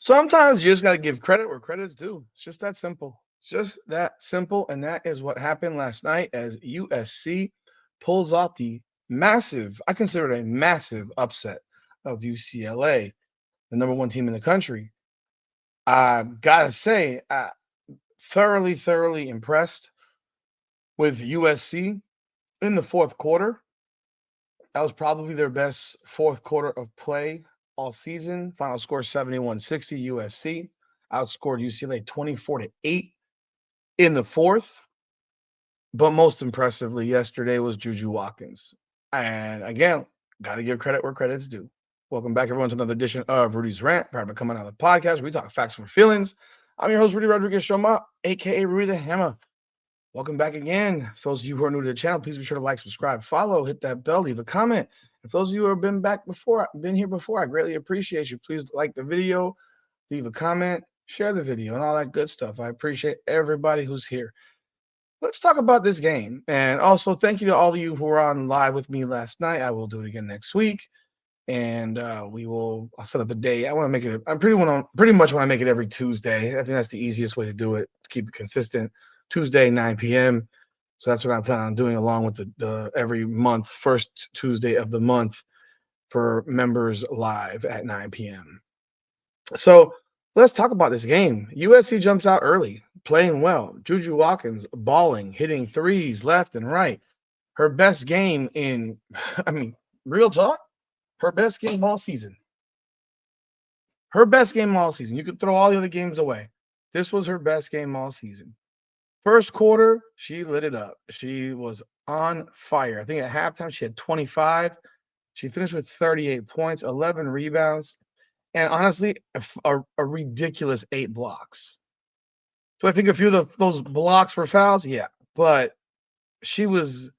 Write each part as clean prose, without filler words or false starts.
Sometimes you just got to give credit where credit's due. It's just that simple. It's just that simple. And that is what happened last night as USC pulls off the massive, I consider it a massive upset of UCLA, the number one team in the country. I got to say, thoroughly impressed with USC in the fourth quarter. That was probably their best fourth quarter of play all season. Final score 71-60 USC. Outscored UCLA 24-8 in the fourth. But most impressively, yesterday was Juju Watkins. And again, got to give credit where credit's due. Welcome back, everyone, to another edition of Rudy's Rant, proud to come out of the podcast where we talk facts for feelings. I'm your host, Rudy Rodriguez Shoma, aka Rudy the Hammer. Welcome back again. For those of you who are new to the channel, please be sure to like, subscribe, follow, hit that bell, leave a comment. And for those of you who have been here before, I greatly appreciate you. Please like the video, leave a comment, share the video, and all that good stuff. I appreciate everybody who's here. Let's talk about this game. And also, thank you to all of you who were on live with me last night. I will do it again next week. And I'll set up a day. I want to make it, pretty much want to make it every Tuesday. I think that's the easiest way to do it, to keep it consistent. Tuesday, 9 p.m. So that's what I plan on doing, along with the every month, first Tuesday of the month for members live at 9 p.m. So let's talk about this game. USC jumps out early, playing well. Juju Watkins balling, hitting threes left and right. Her best game in, I mean, real talk, her best game all season. Her best game all season. You could throw all the other games away. This was her best game all season. First quarter, she lit it up. She was on fire. I think at halftime, she had 25. She finished with 38 points, 11 rebounds, and honestly, a ridiculous 8 blocks. Do I think a few of those blocks were fouls? Yeah, but she was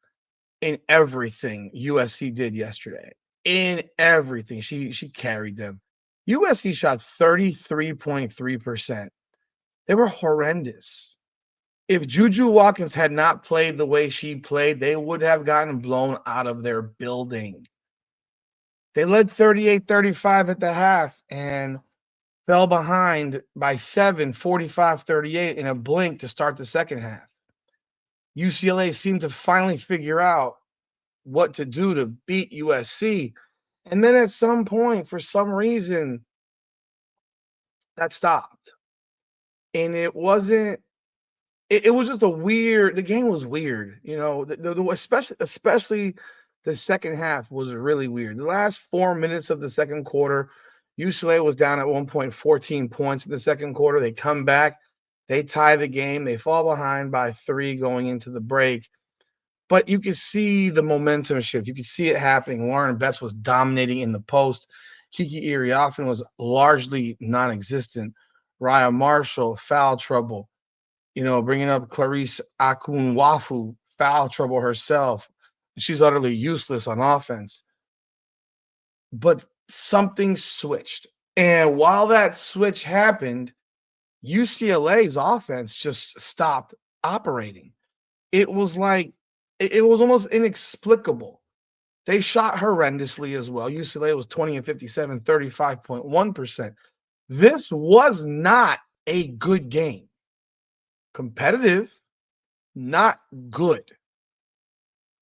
in everything USC did yesterday. In everything. She carried them. USC shot 33.3%. They were horrendous. If Juju Watkins had not played the way she played, they would have gotten blown out of their building. They led 38-35 at the half and fell behind by 7, 45-38 in a blink to start the second half. UCLA seemed to finally figure out what to do to beat USC. And then at some point, for some reason, that stopped. And it wasn't, it was just the game was weird. You know, especially the second half was really weird. The last 4 minutes of the second quarter, UCLA was down at 1 point, 14 points in the second quarter. They come back, they tie the game, they fall behind by 3 going into the break. But you could see the momentum shift. You could see it happening. Lauren Betts was dominating in the post. Kiki Iriafen was largely non-existent. Raya Marshall, foul trouble. You know, bringing up Clarice Akunwafu, foul trouble herself. She's utterly useless on offense. But something switched. And while that switch happened, UCLA's offense just stopped operating. It was like, it was almost inexplicable. They shot horrendously as well. UCLA was 20 and 57, 35.1%. This was not a good game. Competitive, not good.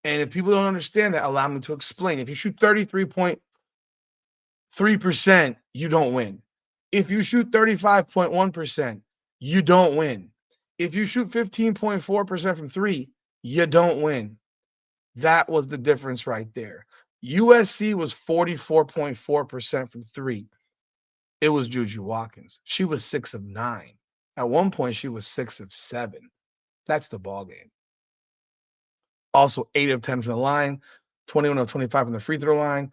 And if people don't understand that, allow me to explain. If you shoot 33.3%, you don't win. If you shoot 35.1%, you don't win. If you shoot 15.4% from 3, you don't win. That was the difference right there. USC was 44.4% from 3. It was Juju Watkins. She was 6 of 9. At one point, she was 6 of 7. That's the ball game. Also, 8 of 10 from the line, 21 of 25 from the free throw line.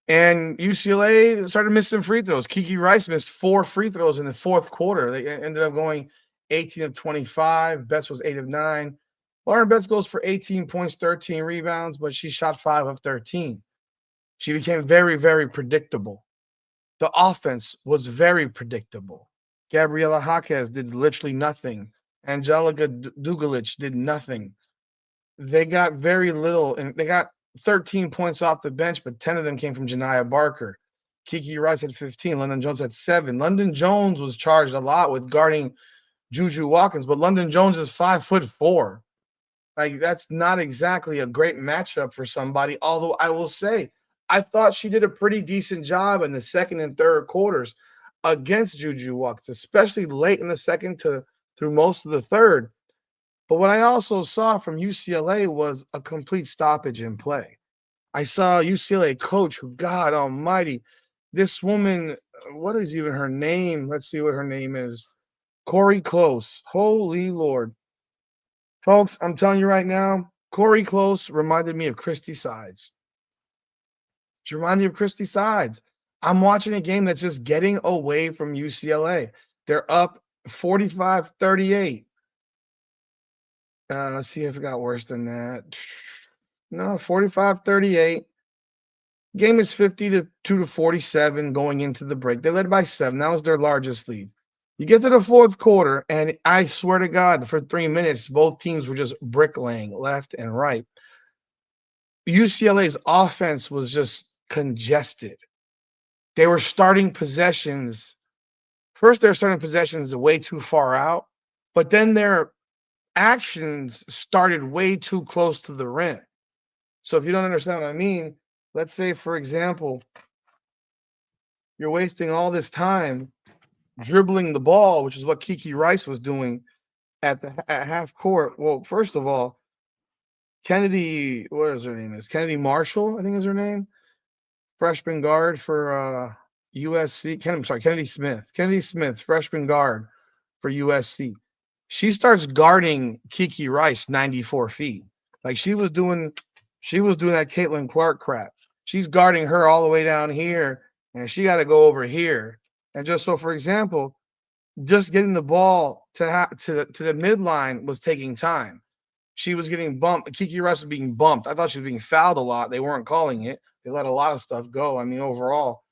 And UCLA started missing free throws. Kiki Rice missed 4 free throws in the fourth quarter. They ended up going 18 of 25. Betts was 8 of 9. Lauren Betts goes for 18 points, 13 rebounds, but she shot 5 of 13. She became very, very predictable. The offense was very predictable. Gabriela Jaquez did literally nothing. Angelica Dugalich did nothing. They got very little, and they got 13 points off the bench, but 10 of them came from Janiyah Barker. Kiki Rice had 15. London Jones had 7. London Jones was charged a lot with guarding Juju Watkins, but London Jones is 5'4". Like, that's not exactly a great matchup for somebody. Although I will say, I thought she did a pretty decent job in the second and third quarters against Juju Watkins, especially late in the second to through most of the third. But what I also saw from UCLA was a complete stoppage in play. I saw a UCLA coach who, God almighty, this woman, what is even her name? Let's see what her name is. Corey Close. Holy Lord. Folks, I'm telling you right now, Corey Close reminded me of Christy Sides. She reminded me of Christy Sides. I'm watching a game that's just getting away from UCLA. They're up 45-38. Let's see if it got worse than that. No, 45-38. Game is 52-47 going into the break. They led by 7. That was their largest lead. You get to the fourth quarter, and I swear to God, for 3 minutes, both teams were just bricklaying left and right. UCLA's offense was just congested. They were starting possessions. First, they're starting possessions way too far out, but then their actions started way too close to the rim. So if you don't understand what I mean, let's say, for example, you're wasting all this time dribbling the ball, which is what Kiki Rice was doing at half court. Well, first of all, Kennedy, what is her name? Is Kennedy Marshall, I think is her name, freshman guard for USC. Kennedy Smith. Kennedy Smith, freshman guard for USC. She starts guarding Kiki Rice 94 feet. Like, she was doing that Caitlin Clark crap. She's guarding her all the way down here, and she got to go over here. And just so, for example, just getting the ball to the midline was taking time. She was getting bumped. Kiki Rice was being bumped. I thought she was being fouled a lot. They weren't calling it. They let a lot of stuff go. I mean, overall,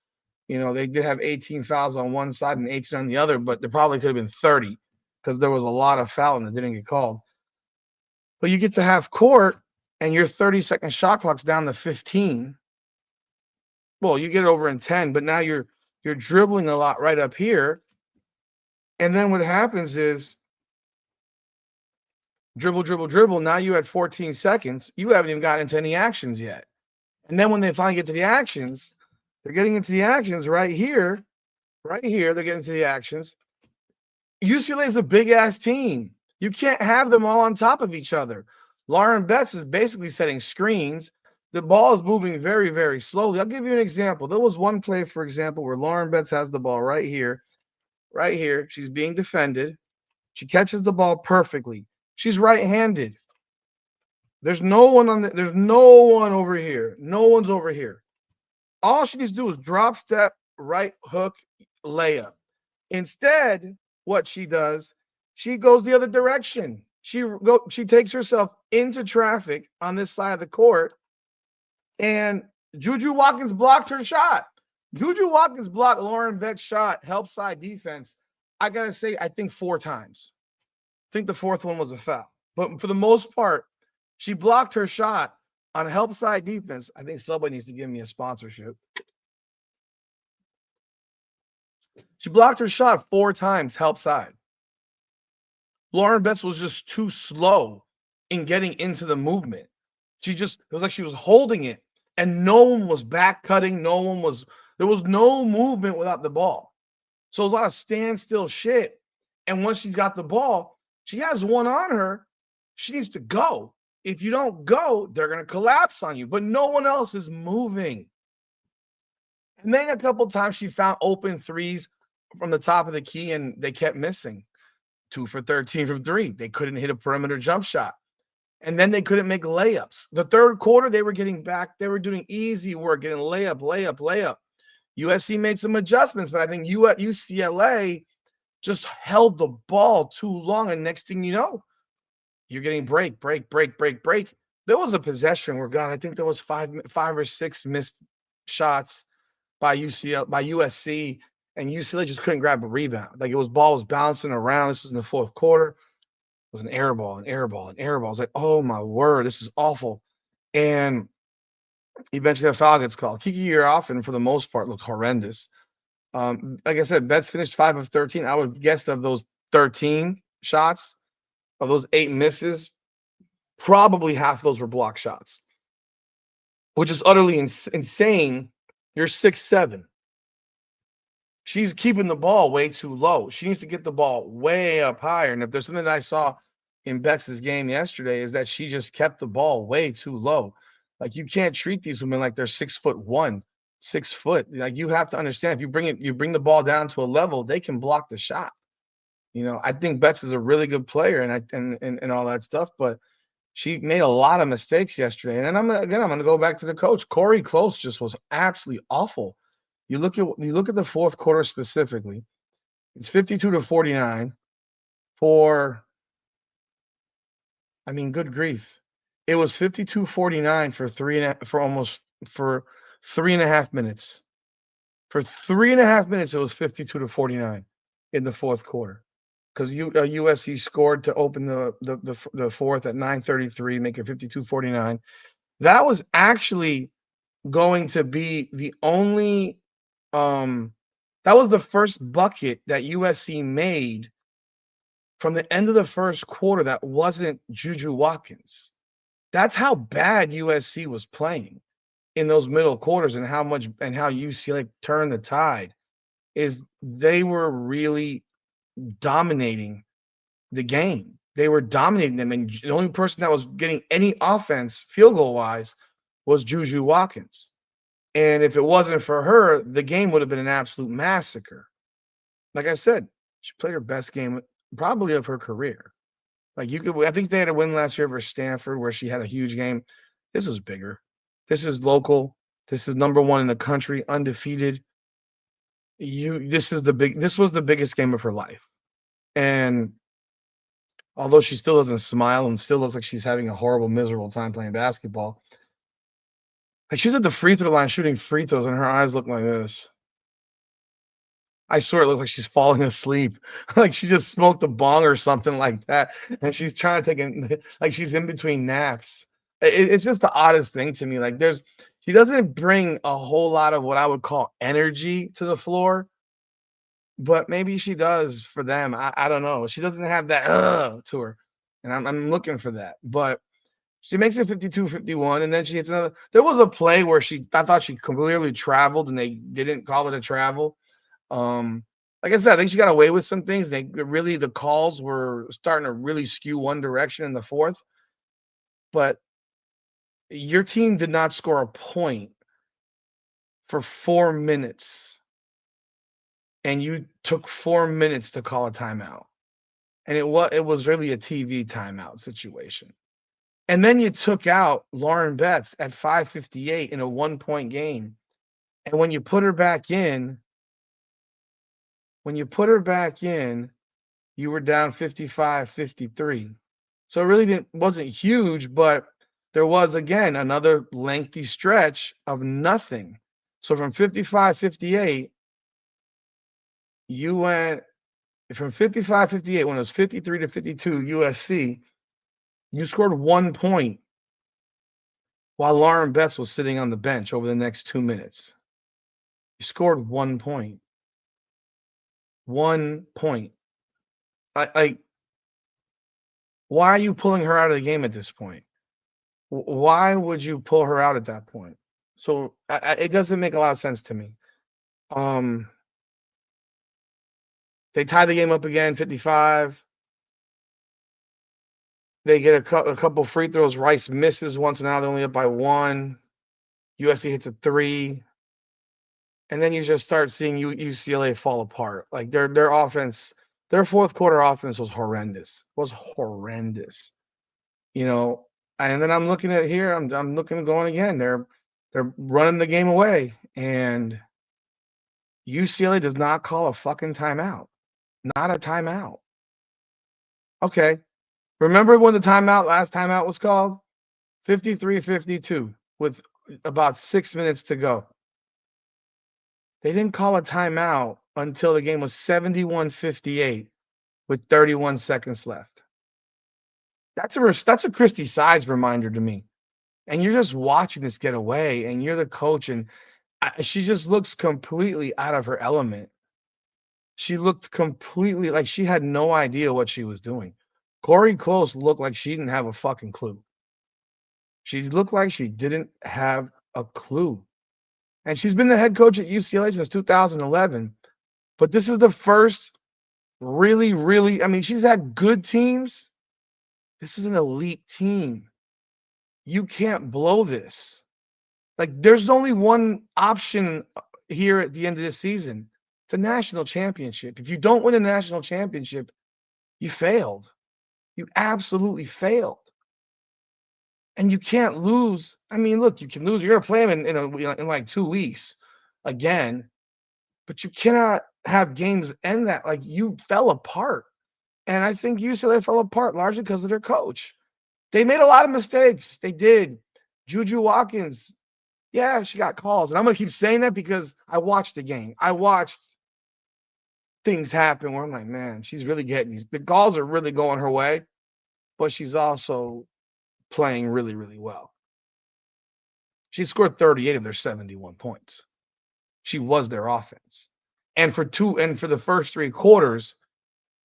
they did have 18 fouls on one side and 18 on the other, but there probably could have been 30 because there was a lot of fouling that didn't get called. But you get to half court and your 30-second shot clock's down to 15. Well, you get it over in 10, but now you're dribbling a lot right up here. And then what happens is dribble, dribble, dribble. Now you had 14 seconds. You haven't even gotten into any actions yet. And then when they finally get to the actions, they're getting into the actions right here. Right here, they're getting to the actions. UCLA is a big-ass team. You can't have them all on top of each other. Lauren Betts is basically setting screens. The ball is moving very, very slowly. I'll give you an example. There was one play, for example, where Lauren Betts has the ball right here. Right here. She's being defended. She catches the ball perfectly. She's right-handed. There's no one over here. No one's over here. All she needs to do is drop step, right hook, layup. Instead, what she does, she goes the other direction. She takes herself into traffic on this side of the court, and Juju Watkins blocked her shot. Juju Watkins blocked Lauren Betts' shot, help side defense. I gotta say, I think 4 times. I think the fourth one was a foul. But for the most part, she blocked her shot on help side defense. I think somebody needs to give me a sponsorship. She blocked her shot 4 times help side. Lauren Betts was just too slow in getting into the movement. It was like she was holding it, and no one was back cutting. There was no movement without the ball. So it was a lot of standstill shit. And once she's got the ball, she has one on her. She needs to go. If you don't go, they're going to collapse on you. But no one else is moving. And then a couple times she found open threes from the top of the key, and they kept missing. 2 for 13 from 3. They couldn't hit a perimeter jump shot. And then they couldn't make layups. The third quarter, they were getting back. They were doing easy work, getting layup. USC made some adjustments, but I think UCLA just held the ball too long. And next thing you know, you're getting break. There was a possession where, God, I think there was 5 or 6 missed shots by USC, and UCLA just couldn't grab a rebound. Like, ball was bouncing around. This was in the fourth quarter. It was an air ball. I was like, oh my word, this is awful. And Eventually, a foul gets called. Kiki Urahoffin, for the most part, looked horrendous. Like I said, Betts finished 5 of 13. I would guess of those 13 shots, of those 8 misses, probably half of those were block shots, which is utterly insane. You're 6'7". She's keeping the ball way too low. She needs to get the ball way up higher. And if there's something that I saw in Betts' game yesterday, is that she just kept the ball way too low. Like, you can't treat these women like they're 6'1", 6 foot. Like, you have to understand, if you bring the ball down to a level, they can block the shot. I think Betts is a really good player and all that stuff, but she made a lot of mistakes yesterday. And I'm going to go back to the coach. Corey Close just was absolutely awful. You look at the fourth quarter specifically. It's 52-49 for, I mean, good grief. It was 52-49 for 3.5 minutes. For 3.5 minutes, it was 52-49 in the fourth quarter, because USC scored to open the fourth at 9:33, make it 52-49. That was actually going to be the only that was the first bucket that USC made from the end of the first quarter that wasn't Juju Watkins. That's how bad USC was playing in those middle quarters, and how UCLA turned the tide. Is they were really dominating the game. They were dominating them, and the only person that was getting any offense field goal wise was Juju Watkins. And if it wasn't for her, the game would have been an absolute massacre. Like I said, she played her best game probably of her career. I think they had a win last year over Stanford where she had a huge game. This was bigger. This is local. This is number 1 in the country, undefeated. This was the biggest game of her life. And although she still doesn't smile and still looks like she's having a horrible, miserable time playing basketball, like, she's at the free throw line shooting free throws, and her eyes look like this. I swear it looks like she's falling asleep, like she just smoked a bong or something like that, and she's trying to take like she's in between naps. It's just the oddest thing to me. Like, she doesn't bring a whole lot of what I would call energy to the floor, but maybe she does for them. I don't know. She doesn't have that to her, and I'm looking for that. But she makes it 52-51, and then she hits another. There was a play where I thought she clearly traveled, and they didn't call it a travel. Like I said, I think she got away with some things. The calls were starting to really skew one direction in the fourth. But your team did not score a point for 4 minutes, and you took 4 minutes to call a timeout. And it was really a TV timeout situation. And then you took out Lauren Betts at 5:58 in a 1-point game. And when you put her back in, you were down 55-53. So it really wasn't huge, but there was, again, another lengthy stretch of nothing. So from 55-58, you went from 55-58 when it was 53-52 USC. You scored 1 point while Lauren Betts was sitting on the bench over the next 2 minutes. You scored 1 point. 1 point. Why are you pulling her out of the game at this point? Why would you pull her out at that point? So it doesn't make a lot of sense to me. They tie the game up again, 55. They get a couple free throws. Rice misses once, and now they're only up by 1. USC hits a 3. And then you just start seeing UCLA fall apart. Like, their offense, their fourth quarter offense was horrendous. And then I'm looking at here, I'm looking at going again. They're running the game away, and UCLA does not call a fucking timeout. Not a timeout. Okay. Remember when the last timeout was called? 53-52 with about 6 minutes to go. They didn't call a timeout until the game was 71-58 with 31 seconds left. That's a Christy Sides reminder to me. And you're just watching this get away, and you're the coach, and she just looks completely out of her element. She looked completely like she had no idea what she was doing. Corey Close looked like she didn't have a fucking clue. She looked like she didn't have a clue. And she's been the head coach at UCLA since 2011. But this is the first really, I mean, she's had good teams. This is an elite team. You can't blow this. Like, there's only one option here at the end of this season. It's a national championship. If you don't win a national championship, you failed. You absolutely failed. And you can't lose. I mean, look, you can lose. You're going to play them in like 2 weeks again, but you cannot have games end that. Like, you fell apart. And I think UCLA fell apart largely because of their coach. They made a lot of mistakes. They did. Juju Watkins, yeah, she got calls. And I'm going to keep saying that because I watched the game. I watched things happen where I'm like, man, she's really getting these. The calls are really going her way, but she's also playing really well. She scored 38 of their 71 points. She was their offense. And for the first 3 quarters,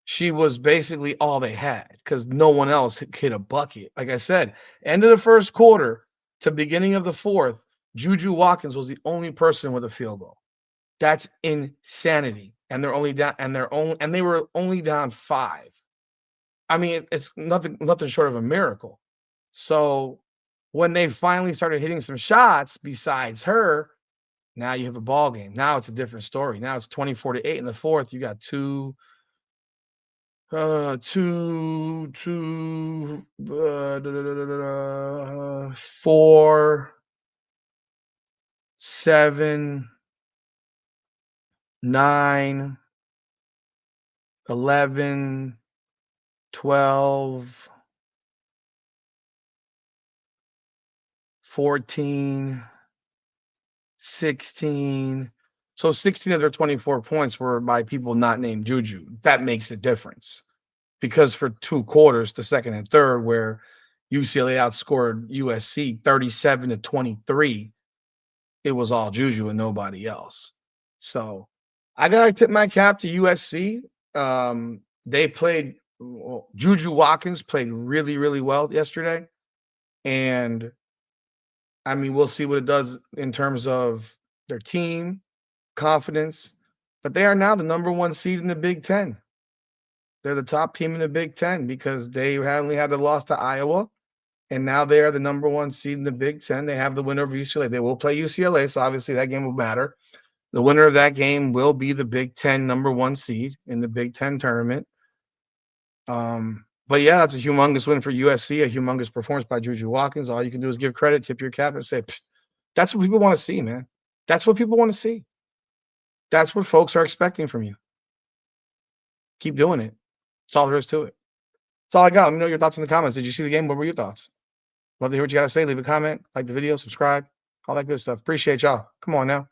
she was basically all they had because no one else hit a bucket. Like I said, end of the first quarter to beginning of the fourth, Juju Watkins was the only person with a field goal. That's insanity. And they're only down, and they were only down 5. I mean, it's nothing short of a miracle. So when they finally started hitting some shots besides her, now you have a ball game. Now it's a different story. Now it's 24-8 in the fourth. You got 4, 7, 9, 11, 12, 14, 16. So 16 of their 24 points were by people not named Juju. That makes a difference. Because for 2 quarters, the second and third, where UCLA outscored USC 37-23, it was all Juju and nobody else. So I got to tip my cap to USC. They played, Juju Watkins played really well yesterday. And I mean, we'll see what it does in terms of their team, confidence. But they are now the number 1 seed in the Big Ten. They're the top team in the Big Ten because they only had a loss to Iowa, and now they are the number 1 seed in the Big Ten. They have the winner of UCLA. They will play UCLA, so obviously that game will matter. The winner of that game will be the Big Ten number 1 seed in the Big Ten tournament. But yeah, that's a humongous win for USC, a humongous performance by Juju Watkins. All you can do is give credit, tip your cap, and say, that's what people want to see, man. That's what people want to see. That's what folks are expecting from you. Keep doing it. That's all there is to it. That's all I got. Let me know your thoughts in the comments. Did you see the game? What were your thoughts? Love to hear what you got to say. Leave a comment, like the video, subscribe, all that good stuff. Appreciate y'all. Come on now.